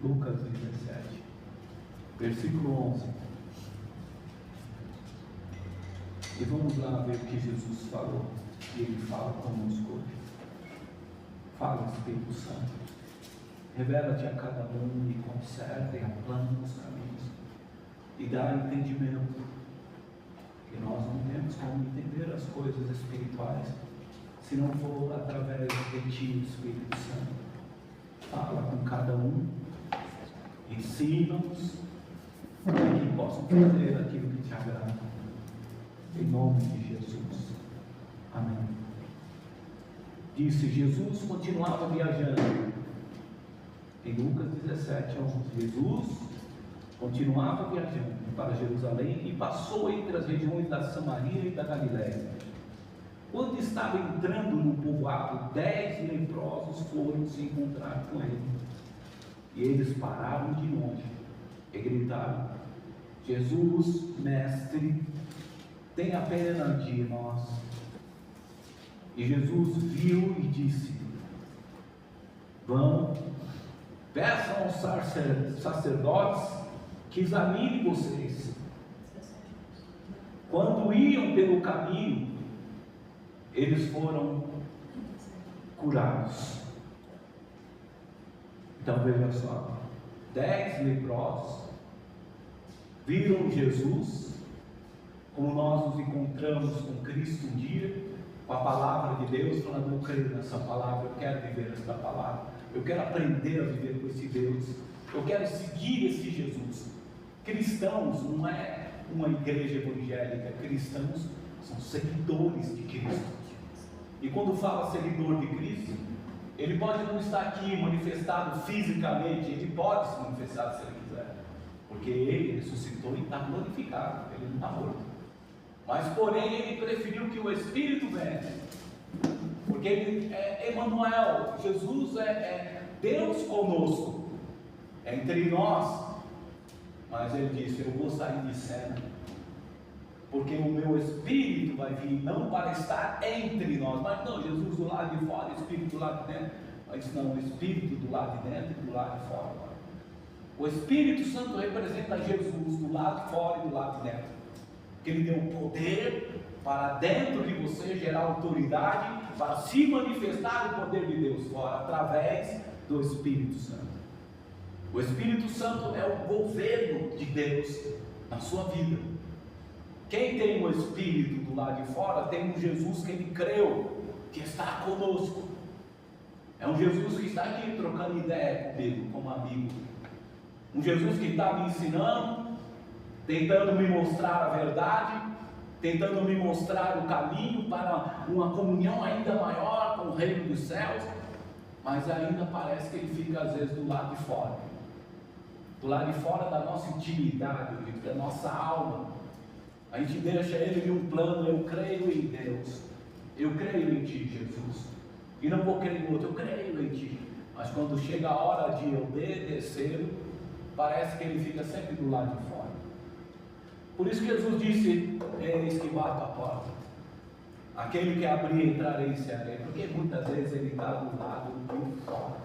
Lucas 17, versículo 11. E vamos lá ver o que Jesus falou. E Ele fala conosco hoje. Fala, Espírito Santo. Revela-te a cada um e conserta e aplana os caminhos. E dá entendimento. Que nós não temos como entender as coisas espirituais se não for através de Ti, Espírito Santo. Fala com cada um. Ensina-nos para que possam fazer aquilo que Te agrada. Em nome de Jesus. Amém. Disse: Jesus continuava viajando. Em Lucas 17, 11. Jesus continuava viajando para Jerusalém e passou entre as regiões da Samaria e da Galiléia. Quando estava entrando no povoado, 10 leprosos foram se encontrar com ele. E eles pararam de longe e gritaram: Jesus, mestre, tenha pena de nós. E Jesus viu e disse: vão, peçam aos sacerdotes que examinem vocês. Quando iam pelo caminho, eles foram curados. Então veja só, 10 leprosos viram Jesus, como nós nos encontramos com Cristo um dia, com a palavra de Deus, falando: eu creio nessa palavra, eu quero viver esta palavra, eu quero aprender a viver com esse Deus, eu quero seguir esse Jesus. Cristãos não é uma igreja evangélica, cristãos são seguidores de Cristo. E quando fala seguidor de Cristo, ele pode não estar aqui manifestado fisicamente, ele pode se manifestar se ele quiser, porque ele ressuscitou e está glorificado, ele não está morto. Mas porém ele preferiu que o Espírito venha, porque ele é Emmanuel, Jesus é Deus conosco, é entre nós. Mas ele disse: eu vou sair de cena, porque o meu Espírito vai vir não para estar entre nós. Mas não, Jesus do lado de fora, Espírito do lado de dentro. Mas não, o Espírito do lado de dentro e do lado de fora. O Espírito Santo representa Jesus do lado de fora e do lado de dentro, que ele deu poder para dentro de você gerar autoridade para se manifestar o poder de Deus fora, através do Espírito Santo. O Espírito Santo é o governo de Deus na sua vida. Quem tem o Espírito do lado de fora tem um Jesus que ele creu, que está conosco. É um Jesus que está aqui trocando ideia comigo, como amigo. Um Jesus que está me ensinando, tentando me mostrar a verdade, tentando me mostrar o caminho para uma comunhão ainda maior com o reino dos céus. Mas ainda parece que ele fica às vezes do lado de fora. Do lado de fora da nossa intimidade, da nossa alma. A gente deixa ele em um plano: eu creio em Deus, eu creio em Ti, Jesus, e não vou crer em outro, eu creio em Ti. Mas quando chega a hora de obedecer, parece que ele fica sempre do lado de fora. Por isso que Jesus disse: eis que bato a porta, aquele que abrir entrarei e cearei. Porque muitas vezes ele está do lado de fora,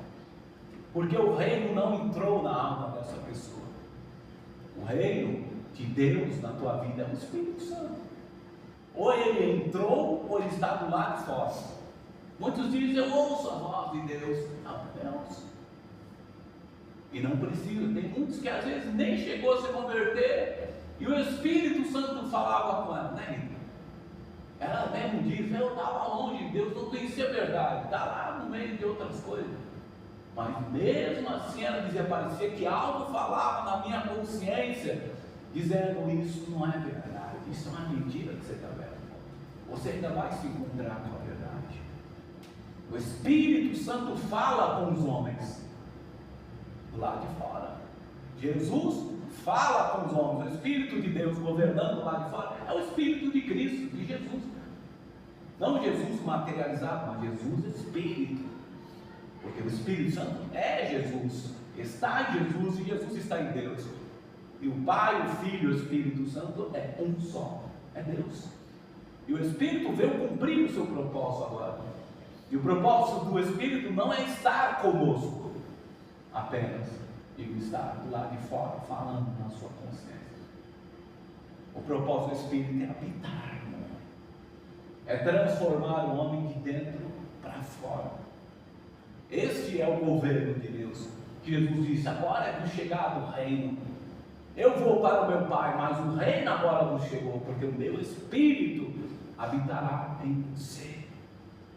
porque o reino não entrou na alma dessa pessoa. O reino de Deus na tua vida é o Espírito Santo. Ou ele entrou, ou ele está do lado de fora. Muitos dizem: eu ouço a voz de Deus. Não ouço. E não precisa. Tem muitos que às vezes nem chegou a se converter, e o Espírito Santo falava com ela, né? Ela mesmo diz: eu estava longe de Deus, não conhecia a verdade, está lá no meio de outras coisas. Mas mesmo assim ela dizia: parecia que algo falava na minha consciência, dizendo: isso não é verdade, isso é uma mentira que você está vendo. Você ainda vai se encontrar com a verdade. O Espírito Santo fala com os homens do lado de fora. Jesus fala com os homens. O Espírito de Deus governando lá de fora é o Espírito de Cristo, de Jesus. Não Jesus materializado, mas Jesus Espírito. Porque o Espírito Santo é Jesus, está em Jesus e Jesus está em Deus. E o Pai, o Filho e o Espírito Santo é um só, é Deus. E o Espírito veio cumprir o seu propósito agora. E o propósito do Espírito não é estar conosco apenas, Ele está do lado de fora, falando na sua consciência. O propósito do Espírito é habitar no homem, é transformar o homem de dentro para fora. Este é o governo de Deus, que Jesus disse: agora é chegado o reino. Eu vou para o meu Pai, mas o reino agora não chegou, porque o meu Espírito habitará em você.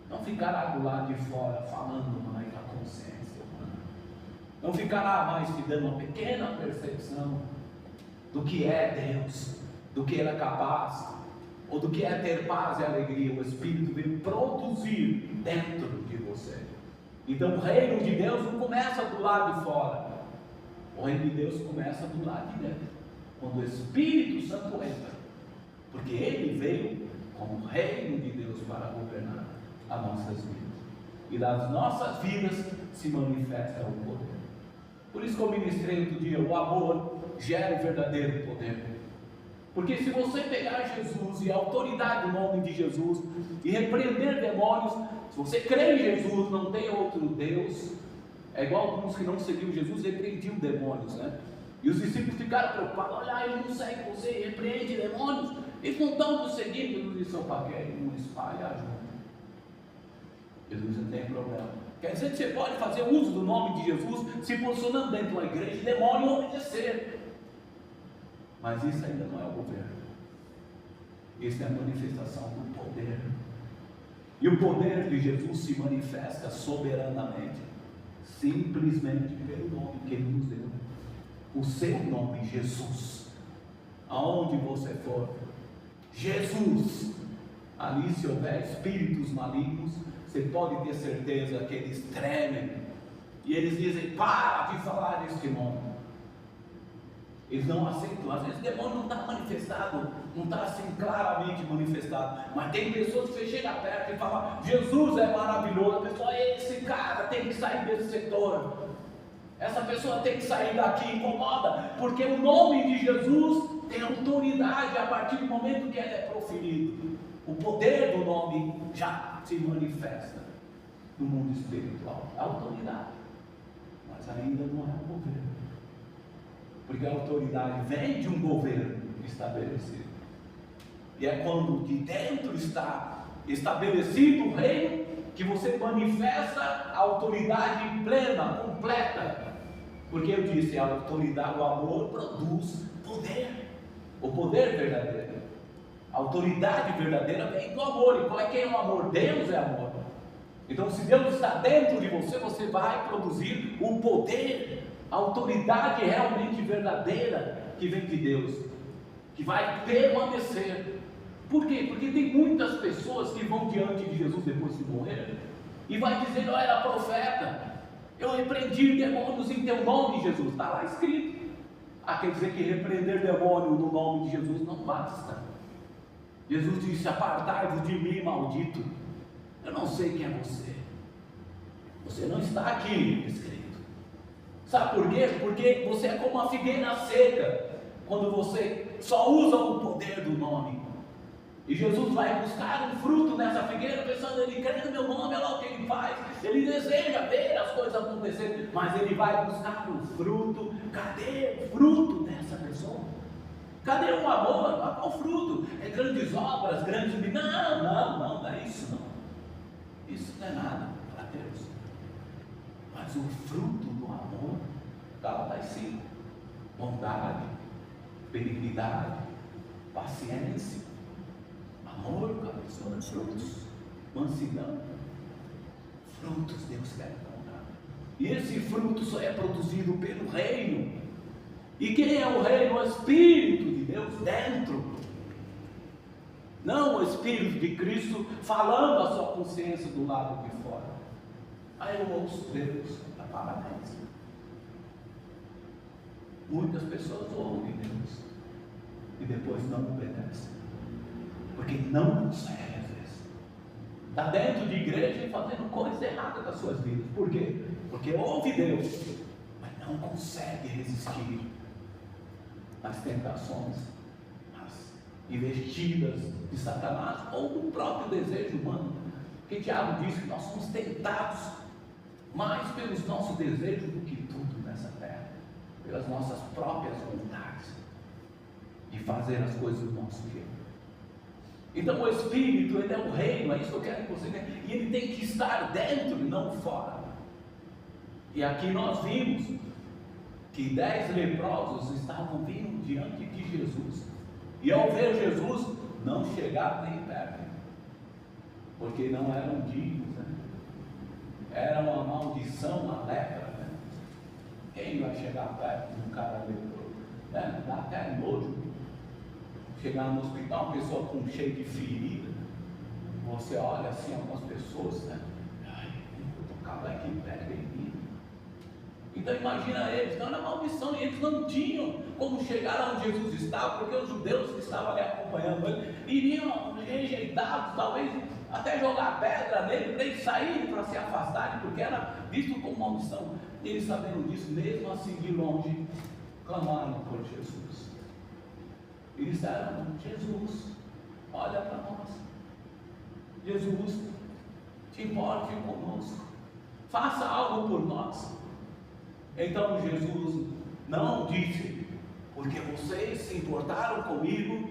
Não ficará do lado de fora falando mais da consciência humana. Não ficará mais te dando uma pequena percepção do que é Deus, do que Ele é capaz, ou do que é ter paz e alegria. O Espírito vem produzir dentro de você. Então o reino de Deus não começa do lado de fora. O reino de Deus começa do lado de dentro, quando o Espírito Santo entra, porque Ele veio como reino de Deus para governar as nossas vidas, e das nossas vidas se manifesta o poder. Por isso que eu ministrei outro dia: o amor gera o verdadeiro poder. Porque se você pegar Jesus e a autoridade do nome de Jesus e repreender demônios, se você crê em Jesus, não tem outro Deus. É igual alguns que não seguiam Jesus, repreendiam demônios, né? E os discípulos ficaram preocupados: olha, ele não segue você, repreende demônios, eles não estão nos seguindo. Jesus disse: opa, quer não espalha junto. Jesus não tem problema. Quer dizer que você pode fazer uso do nome de Jesus, se posicionando dentro de uma igreja, e demônio obedecer. Mas isso ainda não é o governo. Isso é a manifestação do poder. E o poder de Jesus se manifesta soberanamente, simplesmente pelo nome que Ele nos deu. O seu nome, Jesus. Aonde você for, Jesus. Ali, se houver espíritos malignos, você pode ter certeza que eles tremem. E eles dizem: para de falar deste nome. Eles não aceitam. Às vezes o demônio não está manifestado, não está assim claramente manifestado, mas tem pessoas que você chega perto e fala: Jesus é maravilhoso. A pessoa: esse cara tem que sair desse setor, essa pessoa tem que sair daqui, incomoda, porque o nome de Jesus tem autoridade a partir do momento que ele é proferido. O poder do nome já se manifesta no mundo espiritual. A autoridade, mas ainda não é o governo. Porque a autoridade vem de um governo estabelecido. E é quando de dentro está estabelecido o reino, que você manifesta a autoridade plena, completa. Porque eu disse: a autoridade, o amor produz poder. O poder verdadeiro. A autoridade verdadeira vem do amor. E qual é quem é o amor? Deus é amor. Então, se Deus está dentro de você, você vai produzir o poder. A autoridade realmente verdadeira que vem de Deus, que vai permanecer. Por quê? Porque tem muitas pessoas que vão diante de Jesus depois de morrer e vai dizer: eu era profeta, eu repreendi demônios em teu nome, Jesus. Está lá escrito. Quer dizer que repreender demônio no nome de Jesus não basta. Jesus disse: apartai-vos de mim, maldito. Eu não sei quem é você. Você não está aqui escrito. Sabe por quê? Porque você é como uma figueira seca, quando você só usa o poder do nome. E Jesus vai buscar um fruto nessa figueira, pensando: ele crê no meu nome, olha lá o que ele faz. Ele deseja ver as coisas acontecerem, mas ele vai buscar um fruto. Cadê o fruto dessa pessoa? Cadê o amor? Qual o fruto? É grandes obras, grandes... Não é isso não. Isso não é nada para Deus. Mas o fruto do amor, Gálatas 5, bondade, benignidade, paciência, amor, frutos, mansidão, frutos Deus quer encontrar. E esse fruto só é produzido pelo reino. E quem é o reino? O Espírito de Deus dentro. Não o Espírito de Cristo falando a sua consciência do lado de fora. Aí eu ouço Deus, parabéns. Muitas pessoas ouvem Deus e depois não obedecem, porque não conseguem às vezes. Está dentro de igreja e fazendo coisa errada das suas vidas. Por quê? Porque ouve Deus, mas não consegue resistir às tentações, às investidas de Satanás ou do próprio desejo humano. Porque Tiago diz que nós somos tentados mais pelos nossos desejos do que tudo nessa terra. pelas nossas próprias vontades, de fazer as coisas do nosso jeito. Então o Espírito, ele é o reino, é isso que eu quero que você veja, e ele tem que estar dentro e não fora. E aqui nós vimos que 10 leprosos estavam vindo diante de Jesus, e ao ver Jesus, não chegaram nem perto, porque não eram dignos, né? Era uma maldição, uma lepra, né? Quem vai chegar perto de um cara leproso? Né? Dá até nojo. Chegar no hospital, uma pessoa com cheio de ferida, você olha assim algumas pessoas, né? Ai, o cabo é que pega em mim. Então imagina eles, então era maldição, e eles não tinham como chegar onde Jesus estava, porque os judeus que estavam ali acompanhando ele, iriam rejeitados, talvez até jogar pedra nele, para eles saírem, para se afastarem, porque era visto como maldição. E eles sabendo disso, mesmo assim de longe, clamaram por Jesus. E disseram: Jesus, olha para nós. Jesus, te importe conosco, faça algo por nós. Então Jesus não disse: porque vocês se importaram comigo,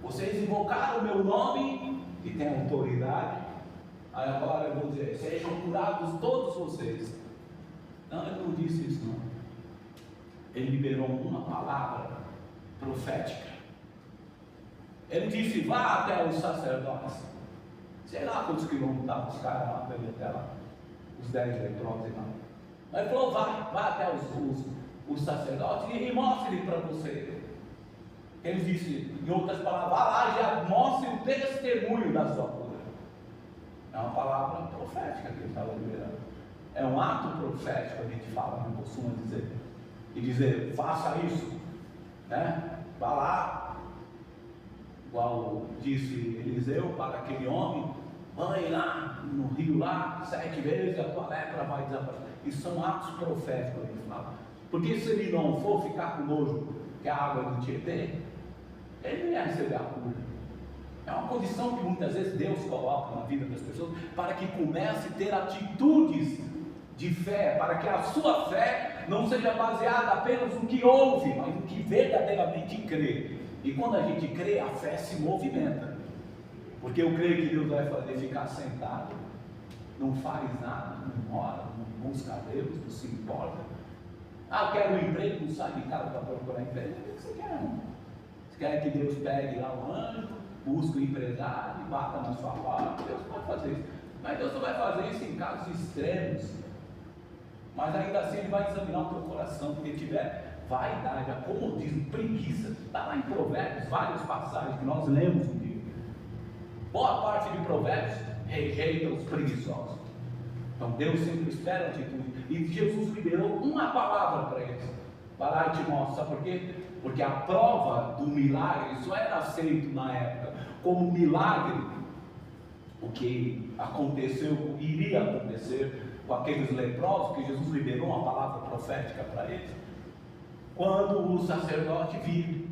vocês invocaram o meu nome e têm autoridade, agora eu vou dizer: sejam curados todos vocês. Não, ele não disse isso não. Ele liberou uma palavra profética. Ele disse: vá até os sacerdotes. Sei lá quantos quilômetros estavam os caras lá para ele até lá, os 10 leprosos lá. Mas ele falou: vá até os sacerdotes e mostre para você. Ele disse, em outras palavras: vá lá, já mostre o testemunho da sua cura. É uma palavra profética que ele estava liberando. É um ato profético, a gente fala, não costuma dizer. E dizer: faça isso, né? Vá lá. Igual disse Eliseu para aquele homem: banhe lá no rio lá 7 vezes, a tua lepra vai desaparecer. Isso são atos proféticos, ele fala. Porque se ele não for ficar com nojo, que é a água do Tietê, ele não ia receber a cura. É uma condição que muitas vezes Deus coloca na vida das pessoas, para que comece a ter atitudes de fé, para que a sua fé não seja baseada apenas no que ouve, mas no que verdadeiramente crê. E quando a gente crê, a fé se movimenta. Porque eu creio que Deus vai fazer ficar sentado, não faz nada, não ora, não busca a Deus, não se importa. Ah, eu quero um emprego, não sai de casa para procurar emprego. O que você quer? Você quer que Deus pegue lá um anjo, busque um empresário e bata na sua porta? Deus pode fazer isso. Mas Deus só vai fazer isso em casos extremos. Mas ainda assim Ele vai examinar o teu coração, porque tiver vaidade, acomodismo, preguiça. Está lá em Provérbios, várias passagens que nós lemos um dia. Boa parte de Provérbios rejeita os preguiçosos. Então Deus sempre espera a atitude. E Jesus liberou uma palavra para eles. Vai lá e te mostra. Sabe por quê? Porque a prova do milagre só era aceito na época como milagre. O que aconteceu, iria acontecer com aqueles leprosos, que Jesus liberou uma palavra profética para eles, quando o sacerdote viu.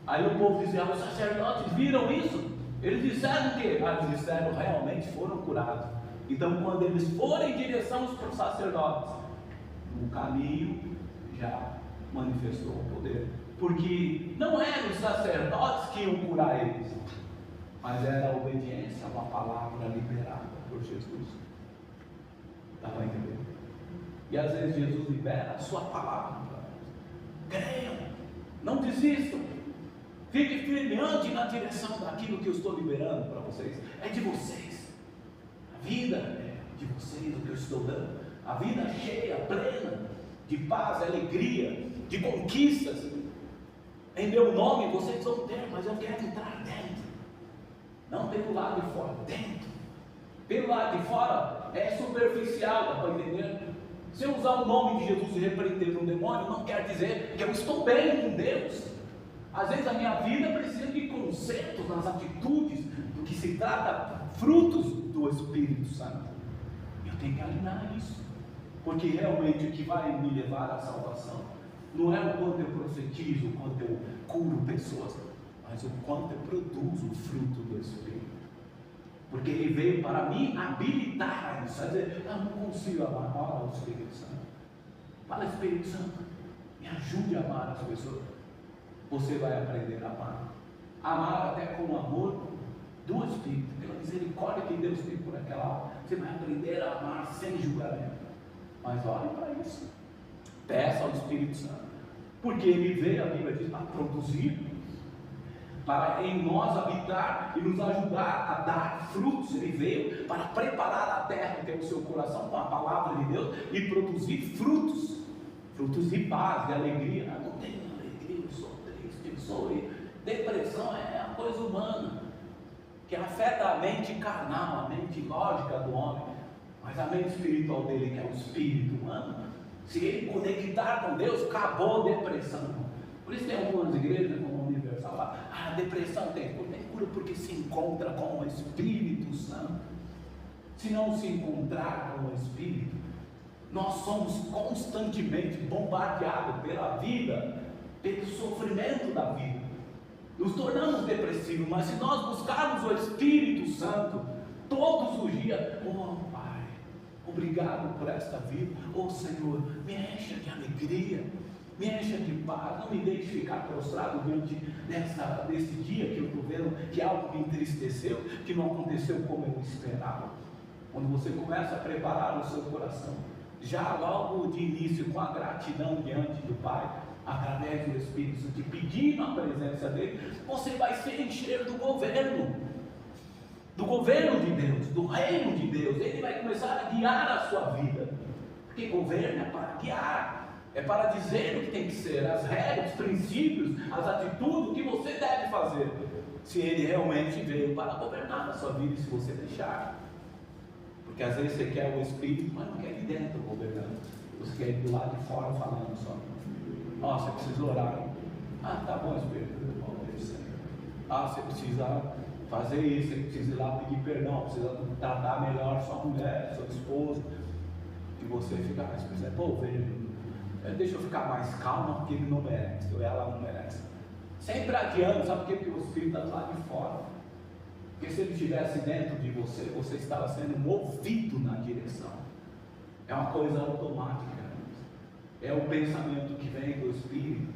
Aí o povo dizia: os sacerdotes viram isso? Eles disseram o quê? Eles disseram: realmente foram curados. Então quando eles forem em direção aos sacerdotes, no caminho já manifestou o poder, porque não eram os sacerdotes que iam curar eles, mas era a obediência a uma palavra liberada por Jesus. Dá para entender? E às vezes Jesus libera a sua palavra. Creiam, não desistam, fiquem firmes na direção daquilo que eu estou liberando para vocês. É de vocês, a vida é de vocês, o que eu estou dando, a vida cheia, plena, de paz, alegria, de conquistas. Em meu nome vocês vão ter, mas eu quero entrar dentro, não pelo lado de fora, dentro. Pelo lado de fora é superficial, dá para entender? Se eu usar o nome de Jesus e repreender um demônio, não quer dizer que eu estou bem com Deus. Às vezes a minha vida precisa de consertos nas atitudes, do que se trata, frutos do Espírito Santo. Eu tenho que alinhar isso, porque realmente o que vai me levar à salvação não é o quanto eu profetizo, o quanto eu curo pessoas, mas o quanto eu produzo o fruto do Espírito. Porque Ele veio para me habilitar a isso. Quer dizer, eu não consigo amar o Espírito Santo. Fala, Espírito Santo, Me ajude a amar as pessoas. Você vai aprender a amar. Amar até com o amor do Espírito, pela misericórdia que Deus tem por aquela alma. Você vai aprender a amar sem julgamento. Mas olhe para isso. Peça ao Espírito Santo. Porque Ele veio, a Bíblia diz, para produzir, para em nós habitar e nos ajudar a dar frutos. Ele veio para preparar a terra que é o seu coração com a palavra de Deus e produzir frutos. Frutos de paz, de alegria. Não tenho alegria, eu sou triste, eu sou... Depressão é a coisa humana, que afeta a mente carnal, a mente lógica do homem, mas a mente espiritual dele, que é o espírito humano, se ele conectar com Deus, acabou a depressão. Por isso tem algumas igrejas, como a Universal, lá, a depressão tem cura porque se encontra com o Espírito Santo. Se não se encontrar com o Espírito, nós somos constantemente bombardeados pela vida, pelo sofrimento da vida. Nos tornamos depressivos, mas se nós buscarmos o Espírito Santo todos os dias, oh Pai, obrigado por esta vida, oh Senhor, me encha de alegria, me encha de paz, não me deixe ficar prostrado diante desse dia que eu estou vendo que algo me entristeceu, que não aconteceu como eu esperava. Quando você começa a preparar o seu coração, já logo de início, com a gratidão diante do Pai, através do Espírito Santo, pedindo a presença dele, você vai se encher do governo de Deus, do reino de Deus. Ele vai começar a guiar a sua vida, porque governo é para guiar, é para dizer o que tem que ser, as regras, os princípios, as atitudes, o que você deve fazer, se ele realmente veio para governar a sua vida, e se você deixar. Porque às vezes você quer o Espírito, mas não quer de dentro governando, você quer ir do lado de fora falando só. Você precisa orar. Tá bom, Espírito, eu vou obedecer. Você precisa fazer isso, você precisa ir lá pedir perdão, precisa tratar melhor sua mulher, seu esposo. E você fica mais pensando, deixa eu ficar mais calma, porque ele não merece, ou ela não merece. Sempre adiando, sabe por quê? Porque o Espírito está do lado de fora. Porque se ele estivesse dentro de você, você estava sendo movido na direção. É uma coisa automática. É o pensamento que vem do Espírito,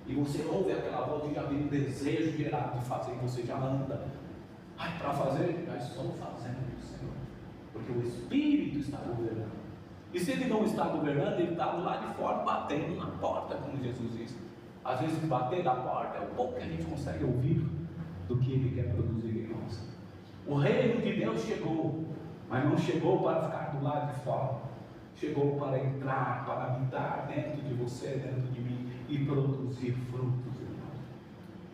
e você ouve aquela voz e já vem um desejo gerado de fazer, e você já anda. Para fazer, já estou fazendo, Senhor, porque o Espírito está governando. E se ele não está governando, ele está do lado de fora, batendo na porta, como Jesus disse. Às vezes, bater na porta é o pouco que a gente consegue ouvir do que ele quer produzir em nós. O reino de Deus chegou, mas não chegou para ficar do lado de fora. Chegou para entrar, para habitar dentro de você, dentro de mim, e produzir frutos, irmãos.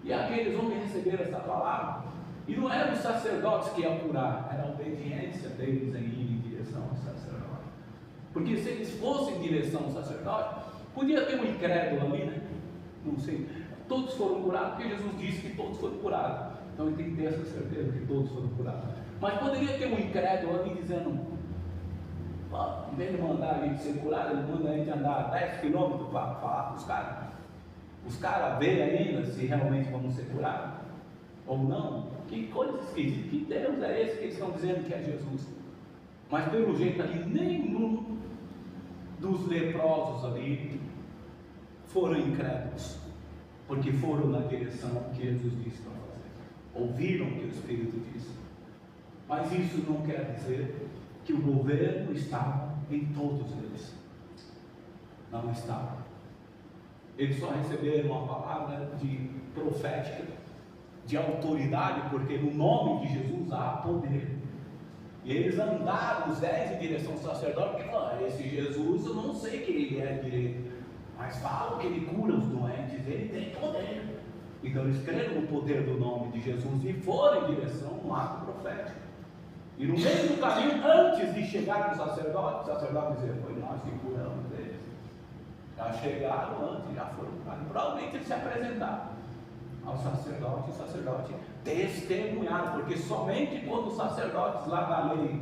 E aqueles homens receberam essa palavra, e não eram os sacerdotes que iam curar, era a obediência deles em ir em direção ao sacerdote. Porque se eles fossem em direção ao sacerdote, podia ter um incrédulo ali, né? Não sei. Todos foram curados, porque Jesus disse que todos foram curados. Então ele tem que ter essa certeza que todos foram curados. Mas poderia ter um incrédulo ali dizendo, em vez de mandar a gente ser curado, ele manda a gente andar 10 quilômetros para falar com os caras. Os caras veem ainda se realmente vamos ser curados ou não. Que coisa esquisita, que Deus é esse que eles estão dizendo que é Jesus? Mas pelo jeito ali, nenhum dos leprosos ali foram incrédulos, porque foram na direção que Jesus disse para fazer, ouviram o que o Espírito disse. Mas isso não quer dizer que o governo estava em todos eles. Não estava. Eles só receberam uma palavra de profética, de autoridade, porque no nome de Jesus há poder. E eles andaram os 10 em direção ao sacerdote, porque falaram, esse Jesus eu não sei que ele é direito, mas falam que ele cura os doentes, ele tem poder. Então eles creram no poder do nome de Jesus e foram em direção a um ato profético. E no meio do caminho, antes de chegar no sacerdote, o sacerdote dizia, foi nós que curamos eles. Já chegaram antes, já foram curados. Provavelmente eles se apresentaram ao sacerdote, e o sacerdote testemunharam, porque somente quando os sacerdotes lá da lei,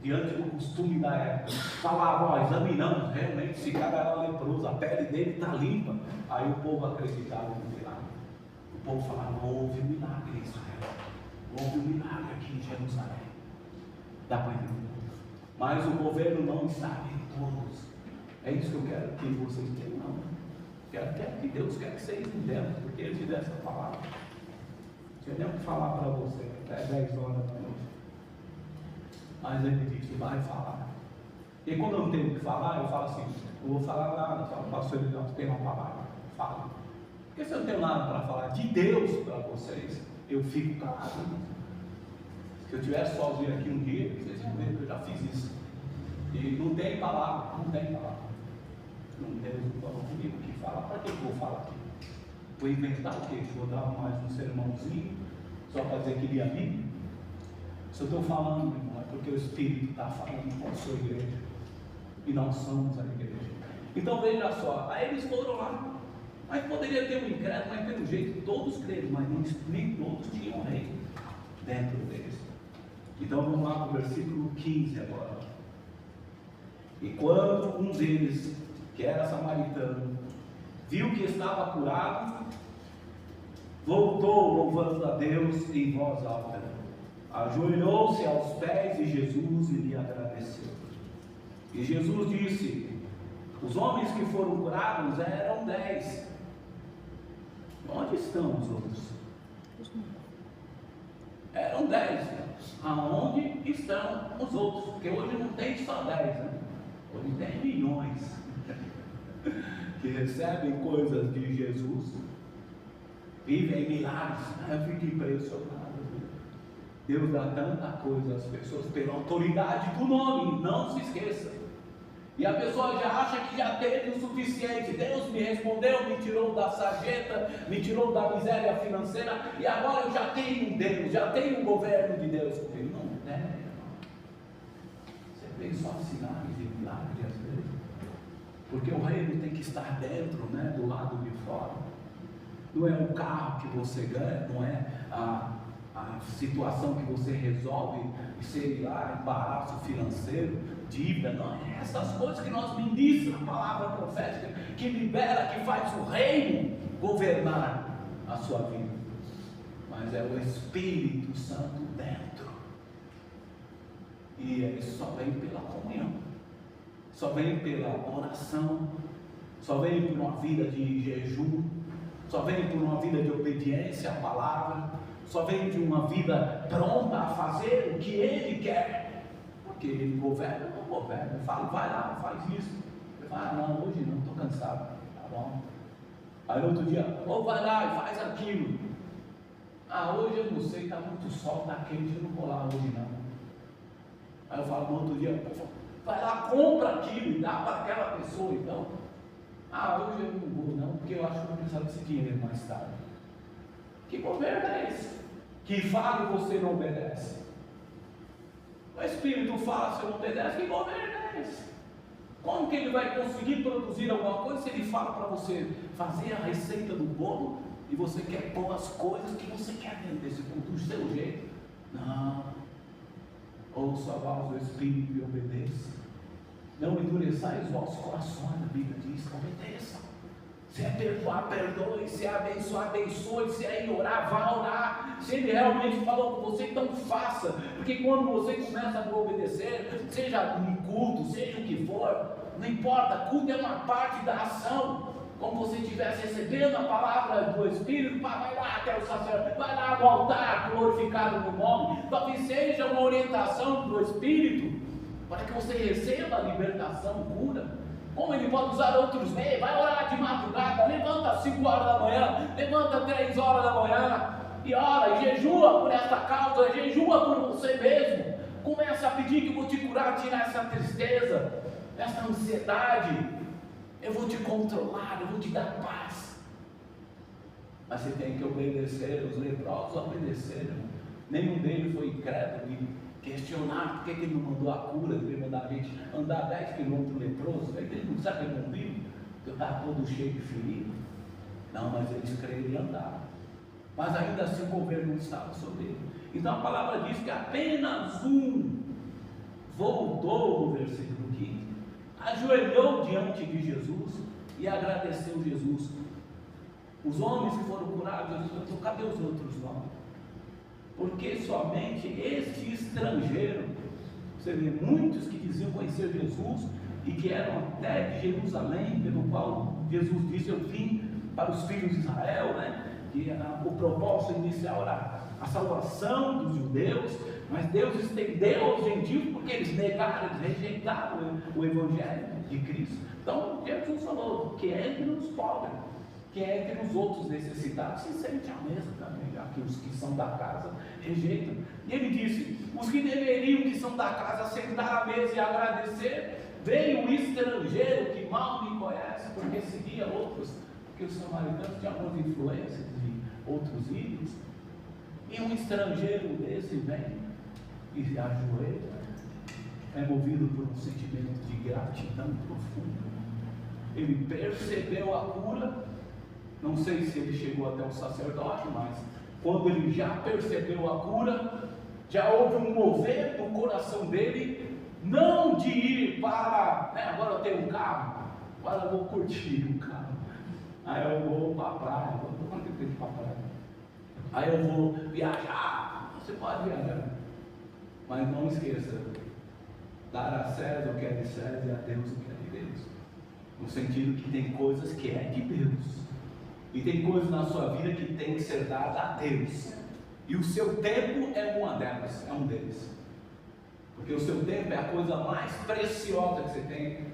diante do costume da época, falavam, examinamos realmente, esse cara era leproso, a pele dele está limpa. Aí o povo acreditava no milagre. O povo falava, houve um milagre em Israel, houve um milagre aqui em Jerusalém. Dá para entender. Mas o governo não está em todos. É isso que eu quero que vocês tenham. que Deus quer que vocês entendam, porque Ele te deu essa palavra. Eu tenho que falar para você até 10 horas da noite. Mas Ele disse, vai falar. E quando eu não tenho o que falar, eu falo assim, eu vou falar nada. Eu falo, pastor, não tem uma palavra, fala. Porque se eu não tenho nada para falar de Deus para vocês, eu fico calado. Se eu estiver sozinho aqui um dia, vocês vão ver que eu já fiz isso. E não tem palavra, não tem palavra. Deus não falou comigo que fala, para que eu vou falar aqui? Vou inventar o quê? Vou dar mais um sermãozinho, só para dizer que li a Bíblia? Se eu estou falando, irmão, é porque o Espírito está falando com a sua igreja. E nós somos a igreja. Então veja só, aí eles foram lá. Mas poderia ter um incrédulo, mas pelo jeito todos creram, mas nem todos tinham rei dentro deles. Então vamos lá para o versículo 15 agora. E quando um deles, que era samaritano, viu que estava curado, voltou louvando a Deus em voz alta, ajoelhou-se aos pés de Jesus e lhe agradeceu. E Jesus disse: os homens que foram curados eram 10. Onde estão os outros? Eram 10. Aonde estão os outros? Porque hoje não tem só 10, né? Hoje tem milhões que recebem coisas de Jesus, vivem milagres. Eu fico impressionado. Deus dá tanta coisa às pessoas pela autoridade do nome, não se esqueça. E a pessoa já acha que já teve o suficiente. Deus me respondeu, me tirou da sarjeta, me tirou da miséria financeira, e agora eu já tenho um Deus, já tenho um governo de Deus comigo. Não é, irmão. Você vê só sinais de milagre às vezes. Porque o reino tem que estar dentro, né, do lado de fora. Não é o carro que você ganha, não é a situação que você resolve, sei lá, embaraço financeiro, dívida, não é essas coisas que nós ministramos, a palavra profética, que libera, que faz o reino governar a sua vida. Mas é o Espírito Santo dentro. E ele só vem pela comunhão, só vem pela oração, só vem por uma vida de jejum, só vem por uma vida de obediência à palavra, só vem de uma vida pronta a fazer o que Ele quer, porque Ele governa, não governa. Eu falo, vai lá, faz isso. Eu falo, não, hoje não, estou cansado, tá bom. Aí no outro dia, vai lá e faz aquilo. Hoje eu não sei, está muito sol, está quente, eu não vou lá hoje não. Aí eu falo no outro dia, vai lá, compra aquilo e dá para aquela pessoa então. Hoje eu não vou não, porque eu acho que eu vou precisar desse dinheiro mais tarde. Que governo é esse? Que fala e você não obedece. O Espírito fala, você não obedece, que governo é esse? Como que ele vai conseguir produzir alguma coisa se ele fala para você fazer a receita do bolo e você quer pôr as coisas que você quer dentro desse bolo do seu jeito? Não. Ouça a voz do Espírito e obedeça. Não endureçais os vossos corações, a Bíblia diz, obedeça. Se é perdoar, perdoe. Se é abençoar, abençoe. Se é ir orar, vá orar. Se Ele realmente falou com você, então faça. Porque quando você começa a obedecer, seja em culto, seja o que for, não importa, culto é uma parte da ação. Como você estivesse recebendo a palavra do Espírito, vai lá até o sacerdote, vai lá no altar, glorificado no nome. Talvez seja uma orientação do Espírito, para que você receba a libertação, cura. Como ele pode usar outros meios, vai orar de madrugada, levanta às 5 horas da manhã, levanta às 3 horas da manhã, e ora, e jejua por esta causa, jejua por você mesmo, começa a pedir que eu vou te curar, tirar essa tristeza, essa ansiedade, eu vou te controlar, eu vou te dar paz. Mas você tem que obedecer, os leprosos obedeceram, nenhum deles foi incrédulo e questionar por que ele não mandou a cura, ele mandar a gente andar 10 quilômetros leproso, ele não sabe que eu não vivo, que eu estava todo cheio de ferido. Não, mas eles creram e andaram. Mas ainda assim o governo não estava sobre ele. Então a palavra diz que apenas um voltou, no versículo 15, ajoelhou diante de Jesus e agradeceu Jesus. Os homens que foram curados, Jesus perguntou, cadê os outros 9? Porque somente este estrangeiro, você vê muitos que diziam conhecer Jesus e que eram até de Jerusalém, pelo qual Jesus disse: eu vim para os filhos de Israel, né? Que o propósito inicial era a salvação dos judeus, mas Deus estendeu aos gentios porque eles negaram, eles rejeitaram o evangelho de Cristo. Então Jesus falou que entre os pobres, que entre os outros necessitados, se sente a mesa também, já que os que são da casa rejeitam. E ele disse: os que deveriam, que são da casa, sentar à mesa e agradecer, veio o estrangeiro que mal me conhece, porque seguia outros, porque os samaritanos tinham algumas influências de outros ídolos. E um estrangeiro desse vem e se ajoelha, é movido por um sentimento de gratidão profunda. Ele percebeu a cura, não sei se ele chegou até o sacerdote, mas quando ele já percebeu a cura, já houve um mover no coração dele, não de ir para, agora eu tenho um carro, agora eu vou curtir o carro, aí eu vou para a praia, quando eu tenho que ir para a praia? Aí eu vou viajar. Você pode viajar, mas não esqueça: dar a César o que é de César e a Deus o que é de Deus. No sentido que tem coisas que é de Deus, e tem coisas na sua vida que tem que ser dada a Deus, e o seu tempo é uma delas, é um deles. Porque o seu tempo é a coisa mais preciosa que você tem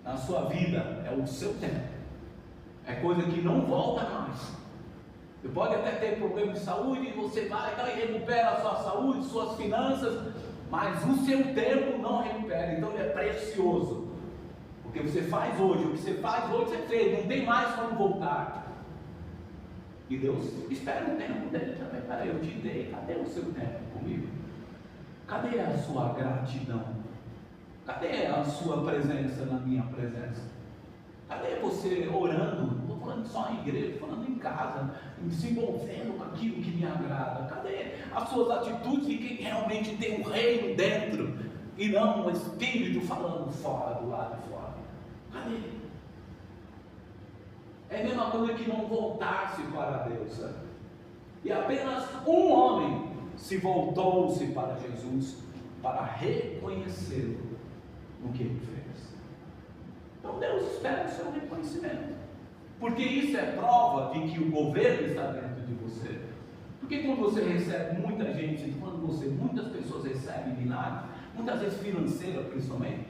na sua vida, é o seu tempo. É coisa que não volta mais. Você pode até ter problema de saúde, e você vai e recupera a sua saúde, suas finanças, mas o seu tempo não recupera. Então ele é precioso, porque você faz hoje, o que você faz hoje você fez, não tem mais como voltar. E Deus espera o tempo dele também. Peraí, eu te dei, cadê o seu tempo comigo? Cadê a sua gratidão? Cadê a sua presença na minha presença? Cadê você orando? Não estou falando só em igreja, estou falando em casa, se envolvendo com aquilo que me agrada. Cadê as suas atitudes de quem realmente tem um reino dentro e não um espírito falando fora, do lado de fora? Cadê? É a mesma coisa que não voltar-se para Deus, sabe? E apenas um homem se voltou-se para Jesus para reconhecê-lo no que ele fez. Então Deus espera o seu reconhecimento, porque isso é prova de que o governo está dentro de você. Porque quando você recebe muita gente, muitas pessoas recebem milagres, muitas vezes financeira principalmente,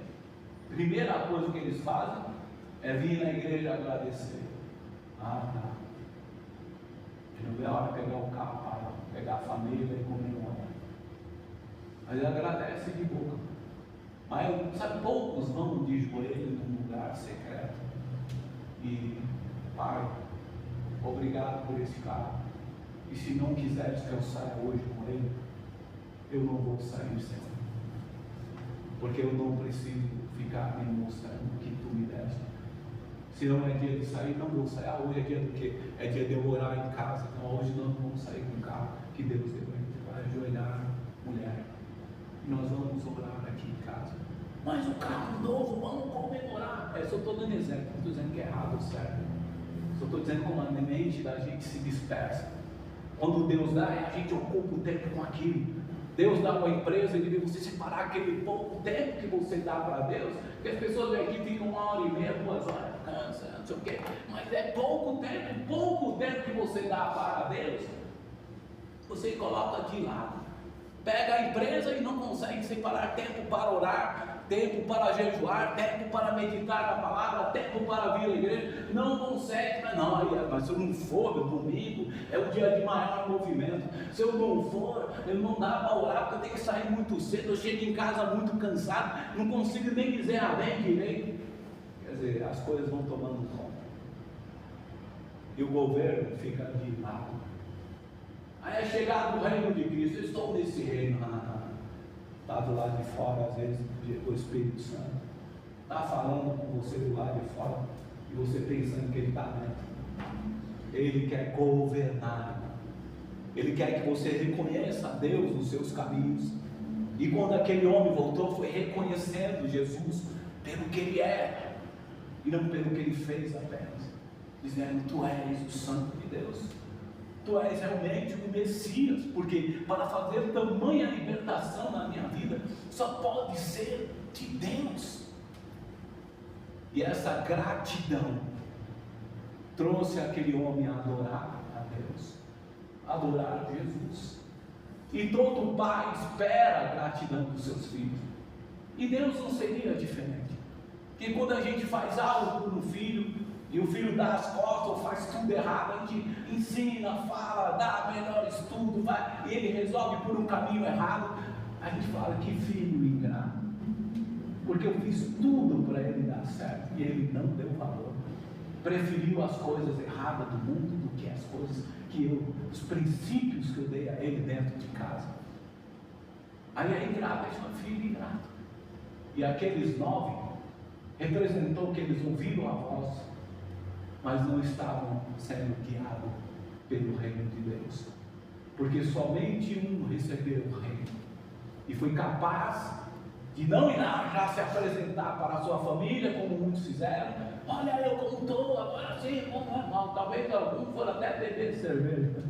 a primeira coisa que eles fazem é vir na igreja agradecer. Ah, tá. Eu não vejo a hora de pegar o carro para pegar a família e comemorar. Mas ele agradece de boca. Mas sabe, poucos vão de joelho num lugar secreto e: Pai, obrigado por esse carro, e se não quiseres que eu saia hoje com ele, eu não vou sair, Senhor, porque eu não preciso ficar me mostrando o que tu me deste. Se não é dia de sair, não vou sair. Hoje é dia do quê? É dia de eu orar em casa. Então hoje nós não vamos sair com o carro que Deus deu. A gente vai ajoelhar, mulher, e nós vamos orar aqui em casa. Mas o carro novo, vamos comemorar. Eu só estou dando exemplo, não estou dizendo que é errado ou certo. Só estou dizendo como a mente da gente se dispersa. Quando Deus dá, a gente ocupa o tempo com aquilo. Deus dá uma empresa e deve você separar aquele pouco tempo que você dá para Deus. Porque as pessoas vêm aqui, ficam 1h30, 2 horas, cansa, não sei o quê. Mas é pouco tempo que você dá para Deus. Você coloca de lado. Pega a empresa e não consegue separar tempo para orar, tempo para jejuar, tempo para meditar na palavra, tempo para vir à igreja. Não consegue, mas se eu não for, meu domingo é o dia de maior movimento. Se eu não for, eu não dá para orar, porque eu tenho que sair muito cedo, eu chego em casa muito cansado, não consigo nem dizer amém direito. Quer dizer, as coisas vão tomando conta. E o governo fica de lado. Aí é chegado o reino de Cristo. Eu estou nesse reino, está do lado de fora, às vezes o Espírito Santo está falando com você do lado de fora, e você pensando que ele está dentro. Ele quer governar, ele quer que você reconheça a Deus nos seus caminhos. E quando aquele homem voltou, foi reconhecendo Jesus pelo que ele é, e não pelo que ele fez apenas, dizendo: tu és o Santo de Deus. Tu és realmente o Messias, porque para fazer tamanha libertação na minha vida, só pode ser de Deus. E essa gratidão trouxe aquele homem a adorar a Deus, a adorar Jesus. E todo pai espera a gratidão dos seus filhos. E Deus não seria diferente. Porque quando a gente faz algo por um filho, e o filho dá as costas ou faz tudo errado, a gente ensina, fala, dá melhor estudo, vai, e ele resolve por um caminho errado, a gente fala, que filho ingrato, porque eu fiz tudo para ele dar certo, e ele não deu valor, preferiu as coisas erradas do mundo do que as coisas os princípios que eu dei a ele dentro de casa. Aí é ingrato, é uma filha ingrata. E aqueles 9 representou que eles ouviram a voz, mas não estavam sendo guiados pelo reino de Deus, porque somente um recebeu o reino e foi capaz de não ir lá já se apresentar para a sua família, como muitos fizeram. Olha eu como estou, agora sim, vamos, talvez alguns foram até beber cerveja.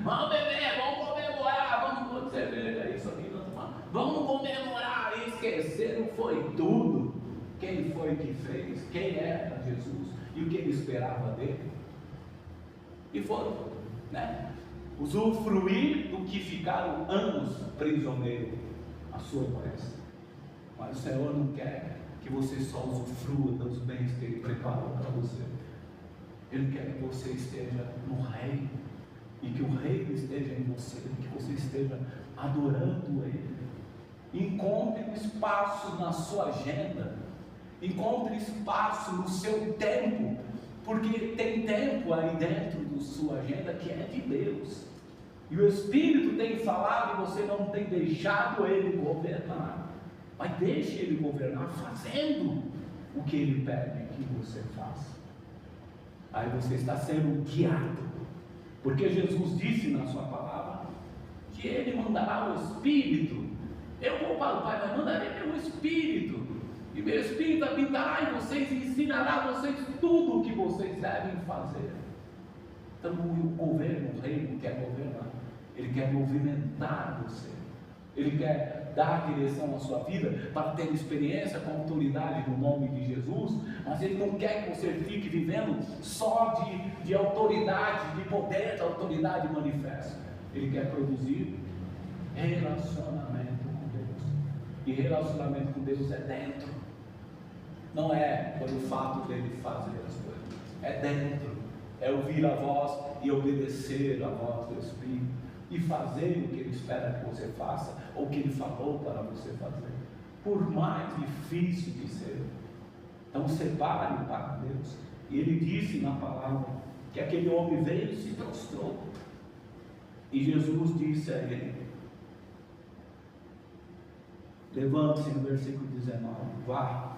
Vamos beber, vamos comemorar, vamos comer cerveja, isso aqui, vamos comemorar, e esqueceram foi tudo. Quem foi que fez, quem era Jesus e o que ele esperava dele. E foram, usufruir do que ficaram anos prisioneiros, a sua pressa. Mas o Senhor não quer que você só usufrua dos bens que Ele preparou para você. Ele quer que você esteja no reino, e que o reino esteja em você, que você esteja adorando Ele. Encontre um espaço na sua agenda, encontre espaço no seu tempo, porque tem tempo aí dentro da sua agenda que é de Deus, e o Espírito tem falado e você não tem deixado Ele governar. Mas deixe Ele governar fazendo o que Ele pede que você faça. Aí você está sendo guiado, porque Jesus disse na sua palavra que Ele mandará o Espírito. Eu vou para o Pai, mas mandarei meu Espírito, e meu Espírito habitará em vocês e ensinará a vocês tudo o que vocês devem fazer. Então o governo, o reino quer governar, ele quer movimentar você, ele quer dar direção à sua vida para ter experiência com autoridade no nome de Jesus, mas ele não quer que você fique vivendo só de autoridade, de poder da autoridade manifesta. Ele quer produzir relacionamento com Deus, e relacionamento com Deus é dentro, não é pelo fato dele fazer as coisas, é dentro, é ouvir a voz e obedecer a voz do Espírito, e fazer o que Ele espera que você faça, ou o que Ele falou para você fazer, por mais difícil que seja. Então separe para Deus. E Ele disse na palavra que aquele homem veio e se prostrou, e Jesus disse a ele: levante-se, no versículo 19, vá,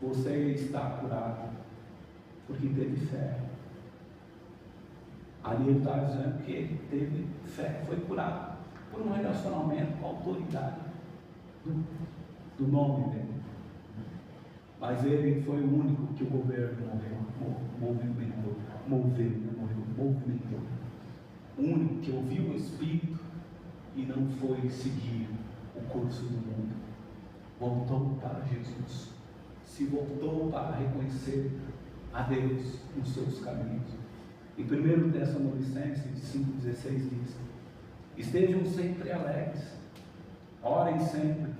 você está curado, porque teve fé. Ali ele está dizendo que ele teve fé, foi curado por um relacionamento com a autoridade do nome dele. Mas ele foi o único que o governo movimentou. O único que ouviu o Espírito e não foi seguir o curso do mundo. Voltou para Jesus, se voltou para reconhecer a Deus nos seus caminhos. Em 1 Tessalonicenses 5,16 diz: estejam sempre alegres, orem sempre,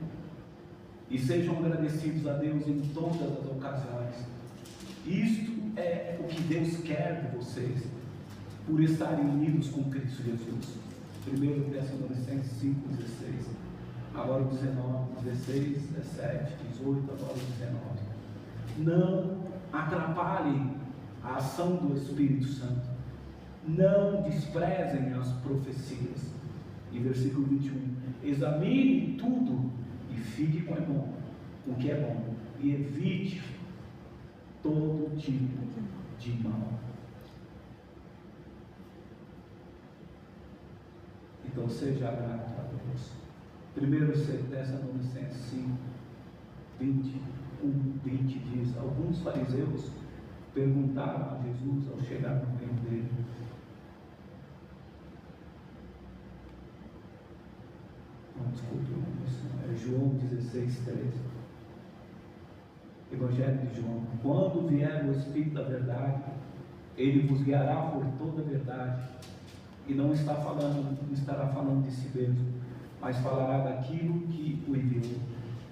e sejam agradecidos a Deus em todas as ocasiões. Isto é o que Deus quer de vocês, por estarem unidos com Cristo Jesus. 1 Tessalonicenses 5,16, agora 19, 16, 17, 18, agora 19. Não atrapalhem a ação do Espírito Santo, não desprezem as profecias. E versículo 21, examine tudo e fique com o que é bom, e evite todo tipo de mal. Então seja grato a Deus. 1 Tessalonicenses 5, 20 diz: alguns fariseus perguntaram a Jesus ao chegar no meio dele: é João 16, 13. Evangelho de João: quando vier o Espírito da verdade, Ele vos guiará por toda a verdade, e não estará falando de si mesmo, mas falará daquilo que o enviou.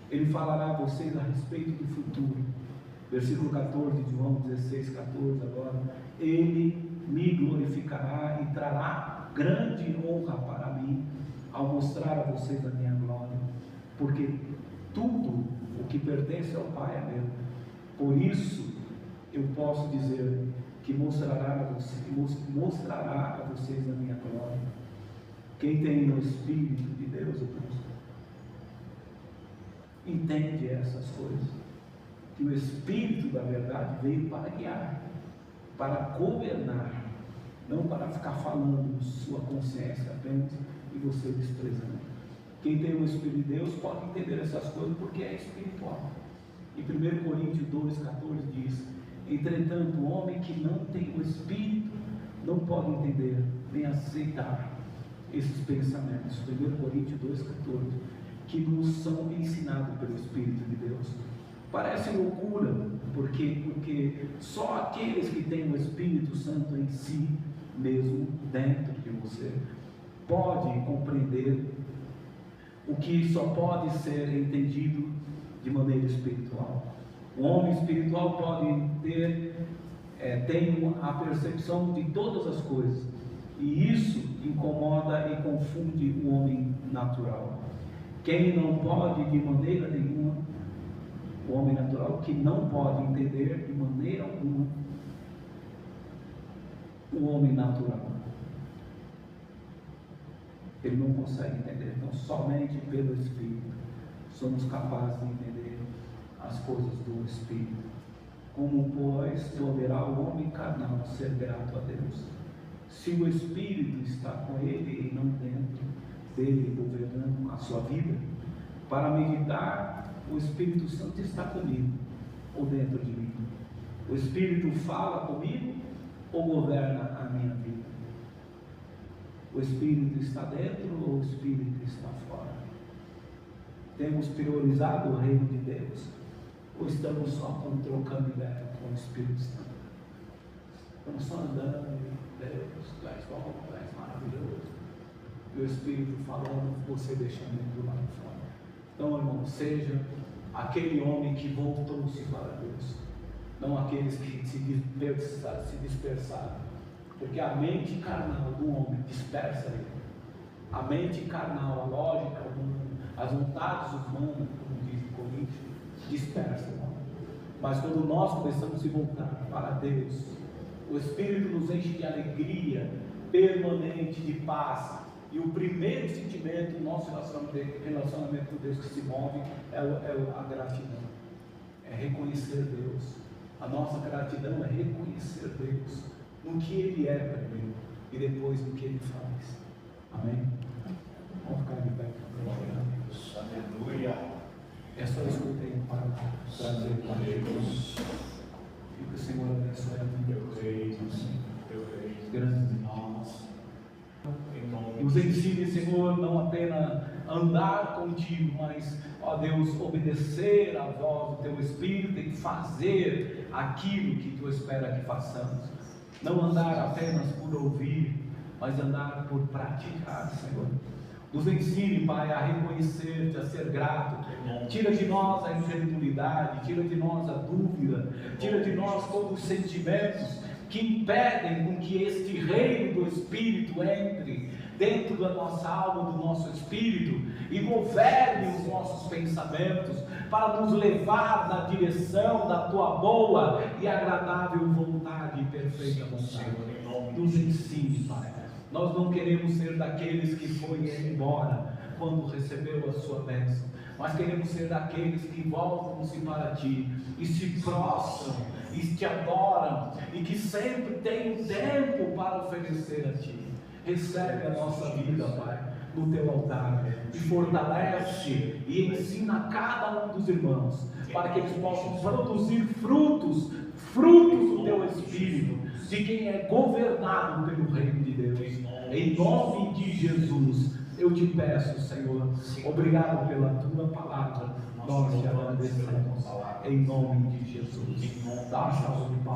Ele falará a vocês a respeito do futuro. Versículo 14 de João 16, 14 agora. Ele me glorificará e trará grande honra para mim, ao mostrar a vocês a minha glória, porque tudo o que pertence ao Pai é meu. Por isso eu posso dizer que mostrará a vocês a minha glória. Quem tem o Espírito de Deus, entende essas coisas, que o Espírito da verdade veio para guiar, para governar, não para ficar falando sua consciência apenas e você desprezando. Quem tem o Espírito de Deus pode entender essas coisas porque é espiritual. E 1 Coríntios 2,14 diz: entretanto, o homem que não tem o Espírito não pode entender nem aceitar esses pensamentos. 1 Coríntios 2,14, que nos são ensinados pelo Espírito de Deus. Parece loucura, porque só aqueles que têm o Espírito Santo em si mesmo, dentro de você, pode compreender o que só pode ser entendido de maneira espiritual. O homem espiritual pode tem a percepção de todas as coisas, e isso incomoda e confunde o homem natural. Quem não pode de maneira nenhuma, o homem natural que não pode entender de maneira alguma o homem natural, ele não consegue entender. Então somente pelo Espírito somos capazes de entender as coisas do Espírito. Como, pois, poderá o homem carnal ser grato a Deus, se o Espírito está com ele e não dentro dele, governando a sua vida? Para meditar, o Espírito Santo está comigo ou dentro de mim? O Espírito fala comigo ou governa a minha vida? O Espírito está dentro ou o Espírito está fora? Temos priorizado o reino de Deus ou estamos só trocando ideia com o Espírito Santo? Estamos só andando e Deus, tu és bom, tu és maravilhoso, e o Espírito falando, você deixando ele do lado de fora. Então, irmão, seja aquele homem que voltou-se para Deus, não aqueles que se dispersaram, porque a mente carnal do homem dispersa ele. A mente carnal, a lógica humana, as vontades humanas, como diz o Coríntios, dispersa o homem. Mas quando nós começamos a se voltar para Deus, o Espírito nos enche de alegria permanente, de paz. E o primeiro sentimento do nosso relacionamento com Deus que se move é a gratidão, é reconhecer Deus. A nossa gratidão é reconhecer Deus no que Ele é primeiro e depois no que Ele faz. Amém? Vamos ficar de pé. Aleluia. É só isso que eu tenho para trazer para Deus. E que o Senhor abençoe a vida dos grandes de nós. Nos ensine, Senhor, não apenas andar contigo, mas, ó Deus, obedecer à voz do Teu Espírito e fazer aquilo que Tu espera que façamos. Não andar apenas por ouvir, mas andar por praticar, Senhor. Nos ensine, Pai, a reconhecer-te, a ser grato. Tira de nós a incredulidade, tira de nós a dúvida, tira de nós todos os sentimentos que impedem com que este reino do Espírito entre dentro da nossa alma, do nosso espírito, e governe os nossos pensamentos, para nos levar na direção da Tua boa e agradável vontade e perfeita vontade. Nos ensine, Pai. Nós não queremos ser daqueles que foi embora quando recebeu a sua bênção, mas queremos ser daqueles que voltam-se para Ti e se prostram e Te adoram e que sempre têm um tempo para oferecer a Ti. Recebe a nossa vida, Pai, no Teu altar e fortalece e ensina cada um dos irmãos para que eles possam produzir frutos do Teu Espírito, de quem é governado pelo reino de Deus. Em nome de Jesus, eu te peço, Senhor, obrigado pela Tua palavra, nós te agradecemos, em nome de Jesus. Dá saúde, Pai.